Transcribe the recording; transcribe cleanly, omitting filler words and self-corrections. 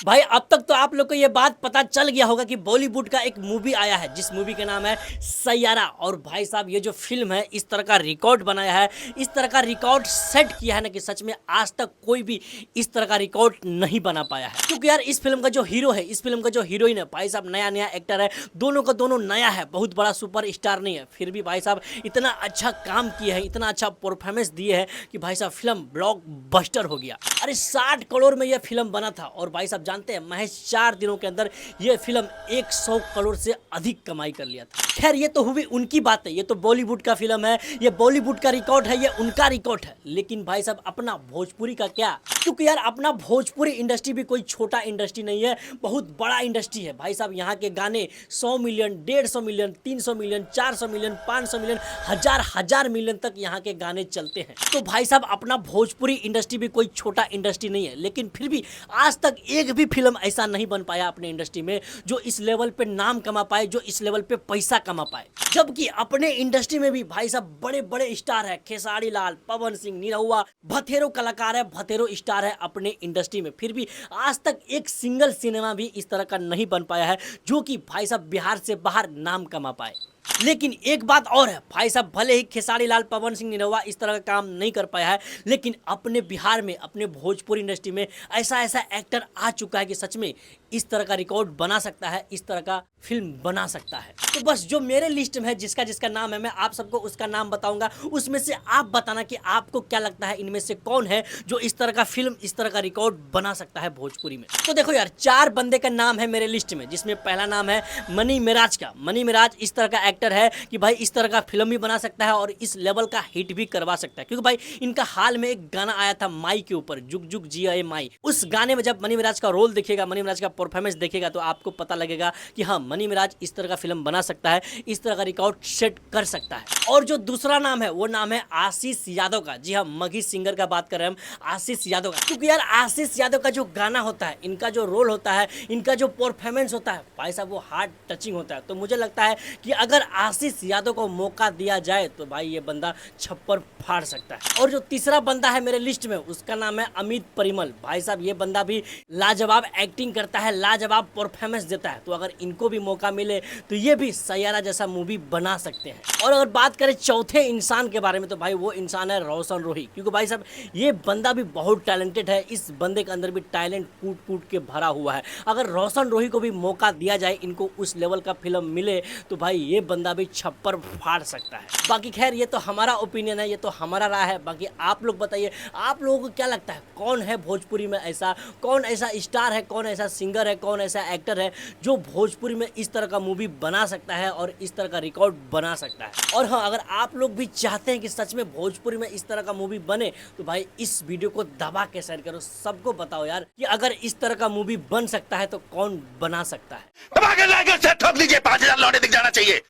भाई अब तक तो आप लोग को ये बात पता चल गया होगा कि बॉलीवुड का एक मूवी आया है जिस मूवी का नाम है सैयारा। और भाई साहब ये जो फिल्म है इस तरह का रिकॉर्ड बनाया है, इस तरह का रिकॉर्ड सेट किया है ना कि सच में आज तक कोई भी इस तरह का रिकॉर्ड नहीं बना पाया है। क्योंकि यार इस फिल्म का जो हीरो है, इस फिल्म का जो हीरोइन है, भाई साहब नया नया एक्टर है, दोनों का दोनों नया है, बहुत बड़ा सुपर स्टार नहीं है, फिर भी भाई साहब इतना अच्छा काम किए हैं, इतना अच्छा परफॉर्मेंस दिए हैं कि भाई साहब फिल्म ब्लॉकबस्टर हो गया। अरे 60 करोड़ में यह फिल्म बना था और भाई साहब जानते हैं महज 4 दिनों के अंदर यह फिल्म 100 करोड़ से अधिक कमाई कर लिया था। खैर ये तो हुई उनकी बात है, ये तो बॉलीवुड का फिल्म है, ये बॉलीवुड का रिकॉर्ड है, ये उनका रिकॉर्ड है। लेकिन भाई साहब अपना भोजपुरी का क्या? क्योंकि यार अपना भोजपुरी इंडस्ट्री भी कोई छोटा इंडस्ट्री नहीं है, बहुत बड़ा इंडस्ट्री है भाई साहब। यहाँ के गाने 100 million, 150 million, 300 million, 400 million, 500 million, हजार मिलियन तक यहाँ के गाने चलते हैं। तो भाई साहब अपना भोजपुरी इंडस्ट्री भी कोई छोटा इंडस्ट्री नहीं है। लेकिन फिर भी आज तक एक भी फिल्म ऐसा नहीं बन पाया अपने इंडस्ट्री में जो इस लेवल पे नाम कमा पाए, जो इस लेवल पे पैसा कमा पाए। जबकि अपने इंडस्ट्री में भी भाई साहब बड़े बड़े स्टार है, खेसारी लाल, पवन सिंह, निरहुआ, भथेरो कलाकार है, भथेरो स्टार है अपने इंडस्ट्री में। फिर भी आज तक एक सिंगल सिनेमा भी इस तरह का नहीं बन पाया है जो कि भाई साहब बिहार से बाहर नाम कमा पाए। लेकिन एक बात और है भाई साहब, भले ही खेसारी लाल, पवन सिंह, निरहुआ इस तरह का काम नहीं कर पाया है, लेकिन अपने बिहार में, अपने भोजपुरी इंडस्ट्री में ऐसा ऐसा एक्टर आ चुका है कि सच में इस तरह का रिकॉर्ड बना सकता है, इस तरह का फिल्म बना सकता है। तो बस जो मेरे लिस्ट में है, जिसका जिसका नाम है, मैं आप सबको उसका नाम बताऊंगा, उसमें से आप बताना कि आपको क्या लगता है इनमें से कौन है जो इस तरह का फिल्म, इस तरह का रिकॉर्ड बना सकता है भोजपुरी में। तो देखो यार 4 बंदे का नाम है मेरे लिस्ट में, जिसमें पहला नाम है मनी मिराज का। मनी मिराज इस तरह का एक्टर है कि भाई इस तरह का फिल्म भी बना सकता है और इस लेवल का हिट भी करवा सकता है। क्योंकि भाई इनका हाल में एक गाना आया था माई के ऊपर, जुग जुग जिया ए माई। उस गाने में जब मनी मिराज का रोल देखिएगा, मनी मिराज का परफॉर्मेंस देखेगा तो आपको पता लगेगा कि हाँ मनी मिराज इस तरह का फिल्म बना सकता है, इस तरह का रिकॉर्ड सेट कर सकता है। और जो दूसरा नाम है वो नाम है आशीष यादव का। जी हाँ, मगही सिंगर का बात कर रहे हैं हम, आशीष यादव का। क्योंकि यार आशीष यादव का जो गाना होता है, इनका जो रोल होता है, इनका जो परफॉर्मेंस होता है भाई साहब वो हार्ट टचिंग होता है। तो मुझे लगता है कि अगर आशीष यादव को मौका दिया जाए तो भाई ये बंदा छप्पर फाड़ सकता है। और जो तीसरा बंदा है मेरे लिस्ट में उसका नाम है अमित परिमल। भाई साहब ये बंदा भी लाजवाब एक्टिंग करता है, लाजवाब परफॉर्मेंस देता है। तो अगर इनको भी मौका मिले तो ये भी सैयारा जैसा मूवी बना सकते हैं। और अगर बात करें चौथे इंसान के बारे में तो भाई वो इंसान है रोशन रोही। क्योंकि भाई साहब ये बंदा भी बहुत टैलेंटेड है, इस बंदे के अंदर भी टैलेंट कूट कूट के भरा हुआ है। अगर रोशन रोही को भी मौका दिया जाए, इनको उस लेवल का फिल्म मिले तो भाई ये बंदा भी छप्पर फाड़ सकता है। बाकी खैर ये तो हमारा ओपिनियन है, ये तो हमारा राय है। बाकी आप लोग बताइए आप लोगों को क्या लगता है, कौन है भोजपुरी में ऐसा, कौन ऐसा स्टार है, कौन ऐसा सिंगर है, कौन ऐसा एक्टर है जो भोजपुरी में इस तरह का मूवी बना सकता है और इस तरह का रिकॉर्ड बना सकता है। और हाँ अगर आप लोग भी चाहते हैं कि सच में भोजपुरी में इस तरह का मूवी बने तो भाई इस वीडियो को दबा के शेयर करो, सबको बताओ यार कि अगर इस तरह का मूवी बन सकता है तो कौन बना सकता है। ठोक लीजिए, 5000 लौटे दिख जाना चाहिए।